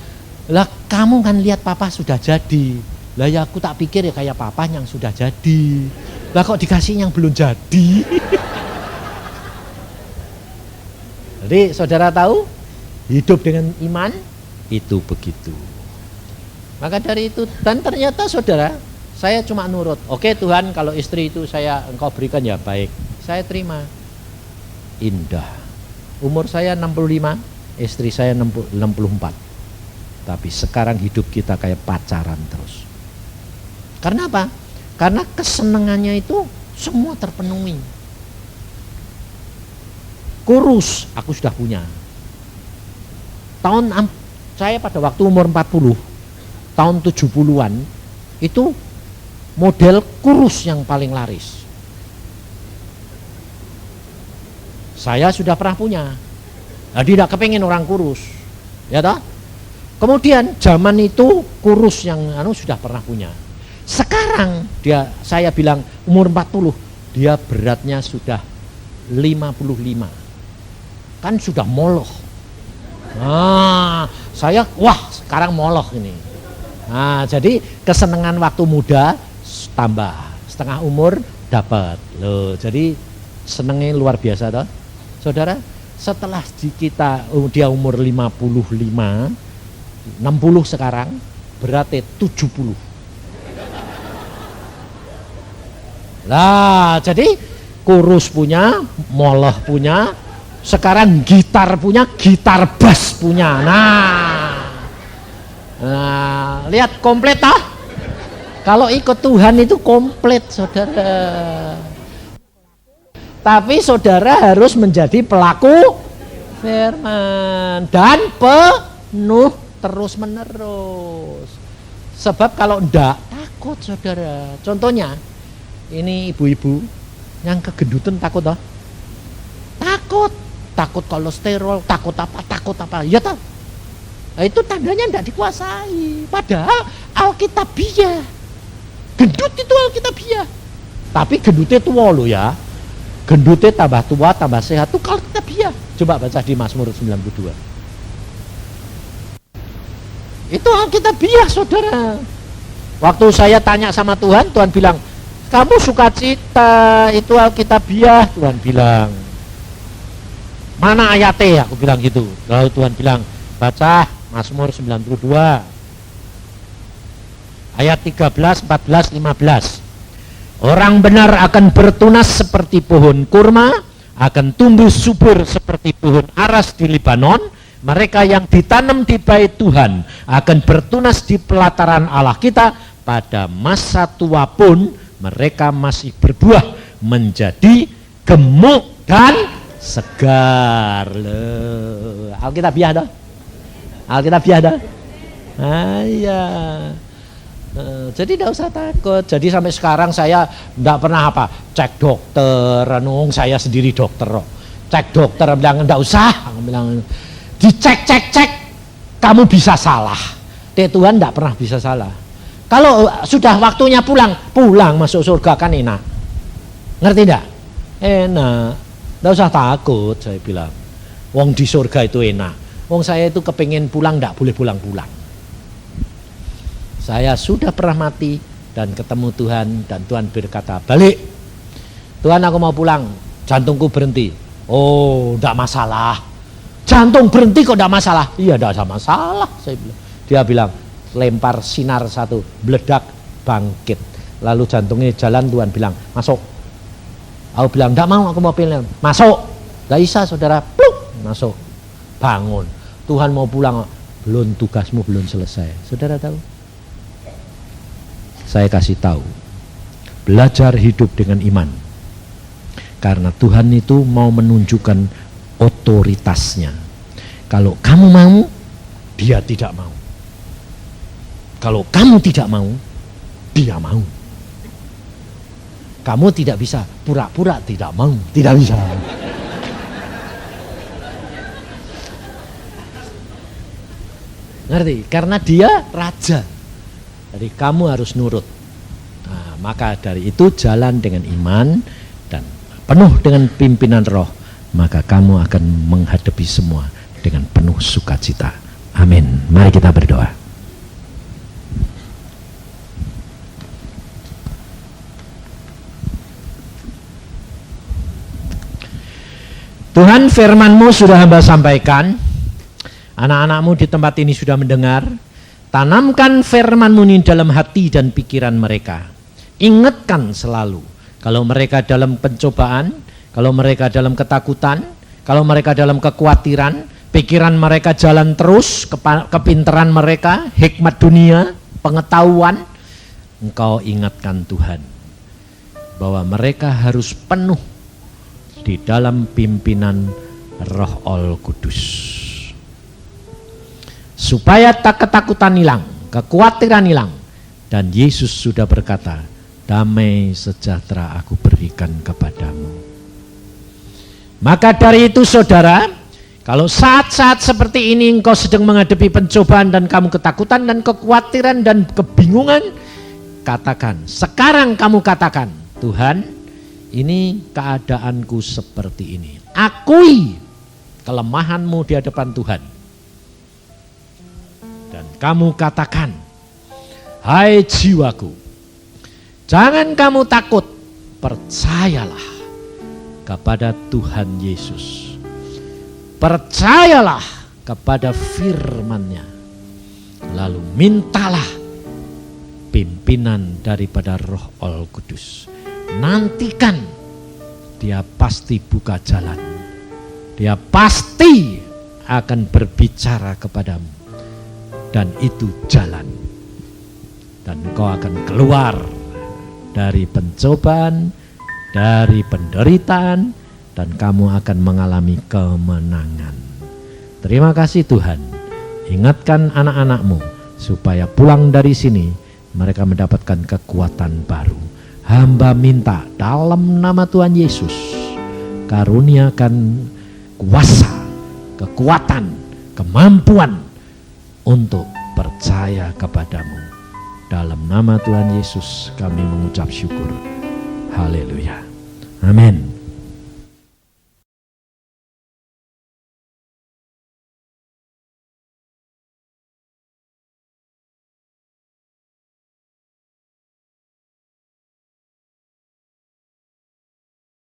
lah kamu kan lihat papa sudah jadi. Lah ya aku tak pikir ya kayak papa yang sudah jadi. Lah kok dikasih yang belum jadi. Jadi saudara tahu, hidup dengan iman itu begitu. Maka dari itu, dan ternyata saudara, saya cuma nurut. Oke Tuhan, kalau istri itu engkau berikan ya baik. Saya terima. Indah. Umur saya 65, istri saya 64. Tapi sekarang hidup kita kayak pacaran terus. Karena apa? Karena kesenangannya itu semua terpenuhi. Kurus, aku sudah punya. Saya pada waktu umur 40, tahun 70-an, itu model kurus yang paling laris. Saya sudah pernah punya. Nah, tidak kepengen orang kurus. Ya toh? Kemudian zaman itu kurus yang sudah pernah punya. Sekarang saya bilang umur 40, dia beratnya sudah 55. Kan sudah moloh. Nah, saya sekarang moloh ini. Nah, jadi kesenangan waktu muda tambah, setengah umur dapat. Loh, jadi senengnya luar biasa toh. Saudara, setelah dia umur 55, 60 sekarang, berarti 70. Lah, jadi kurus punya, moloh punya, sekarang gitar punya, gitar bass punya. Nah, lihat komplit toh? Kalau ikut Tuhan itu komplit, saudara. Tapi saudara harus menjadi pelaku firman dan penuh terus menerus. Sebab kalau enggak, takut saudara. Contohnya, ini ibu-ibu yang kegendutan takut toh? Takut kolesterol, takut apa, ya toh? Nah, itu tandanya enggak dikuasai. Padahal Alkitabiah, gendut itu Alkitabiah. Tapi gendutnya tua loh ya. Gendutnya tambah tua, tambah sehat. Itu Alkitabiah. Coba baca di Mazmur 92. Itu Alkitabiah, saudara. Waktu saya tanya sama Tuhan, Tuhan bilang, kamu sukacita, itu Alkitabiah. Tuhan bilang, mana ayatnya? Aku bilang gitu. Lalu Tuhan bilang, baca Mazmur 92. Ayat 13, 14, 15. Orang benar akan bertunas seperti pohon kurma, akan tumbuh subur seperti pohon aras di Libanon. Mereka yang ditanam di bait Tuhan akan bertunas di pelataran Allah kita. Pada masa tua pun mereka masih berbuah menjadi gemuk dan segar. Alkitabiah dah. Alkitabiah dah. Iya. Jadi tidak usah takut. Jadi sampai sekarang saya tidak pernah cek dokter, saya sendiri dokter. Cek dokter bilang tidak usah, bilang dicek, kamu bisa salah. Tuhan tidak pernah bisa salah. Kalau sudah waktunya pulang masuk surga kan enak. Ngerti tidak? Enak. Tidak usah takut, saya bilang. Wong di surga itu enak. Wong saya itu kepengen pulang, tidak boleh pulang-pulang. Saya sudah pernah mati dan ketemu Tuhan, dan Tuhan berkata, balik. Tuhan, aku mau pulang, jantungku berhenti. Oh, tidak masalah. Jantung berhenti kok tidak masalah? Iya, tidak ada masalah, saya bilang. Dia bilang, lempar sinar satu, meledak, bangkit. Lalu jantungnya jalan, Tuhan bilang, masuk. Aku bilang, tidak mau, aku mau pilih. Masuk. Tidak bisa, saudara. Pluk, masuk. Bangun. Tuhan mau pulang, belum, tugasmu belum selesai. Saudara tahu? Saya kasih tahu, belajar hidup dengan iman, karena Tuhan itu mau menunjukkan otoritasnya. Kalau kamu mau, dia tidak mau. Kalau kamu tidak mau, dia mau. Kamu tidak bisa pura-pura tidak mau, tidak bisa. Ngerti? Karena dia raja. Jadi kamu harus nurut. Nah, maka dari itu jalan dengan iman dan penuh dengan pimpinan roh, maka kamu akan menghadapi semua dengan penuh sukacita. Amin. Mari kita berdoa. Tuhan, firman-Mu sudah hamba sampaikan. Anak-anak-Mu di tempat ini sudah mendengar. Tanamkan firman-Mu ini dalam hati dan pikiran mereka. Ingatkan selalu, kalau mereka dalam pencobaan, kalau mereka dalam ketakutan, kalau mereka dalam kekhawatiran, pikiran mereka jalan terus, kepintaran mereka, hikmat dunia, pengetahuan, Engkau ingatkan Tuhan, bahwa mereka harus penuh di dalam pimpinan Roh Al-Kudus. Supaya ketakutan hilang, kekhawatiran hilang. Dan Yesus sudah berkata, damai sejahtera aku berikan kepadamu. Maka dari itu saudara, kalau saat-saat seperti ini engkau sedang menghadapi pencobaan dan kamu ketakutan dan kekhawatiran dan kebingungan, katakan, sekarang kamu katakan, Tuhan, ini keadaanku seperti ini. Akui kelemahanmu di hadapan Tuhan. Dan kamu katakan, hai jiwaku, jangan kamu takut, percayalah kepada Tuhan Yesus. Percayalah kepada firman-Nya. Lalu mintalah pimpinan daripada Roh Al-Kudus. Nantikan, dia pasti buka jalan. Dia pasti akan berbicara kepadamu. Dan itu jalan. Dan engkau akan keluar dari pencobaan, dari penderitaan, dan kamu akan mengalami kemenangan. Terima kasih Tuhan. Ingatkan anak-anak-Mu supaya pulang dari sini mereka mendapatkan kekuatan baru. Hamba minta dalam nama Tuhan Yesus, karuniakan kuasa, kekuatan, kemampuan untuk percaya kepadamu. Dalam nama Tuhan Yesus kami mengucap syukur. Haleluya. Amin.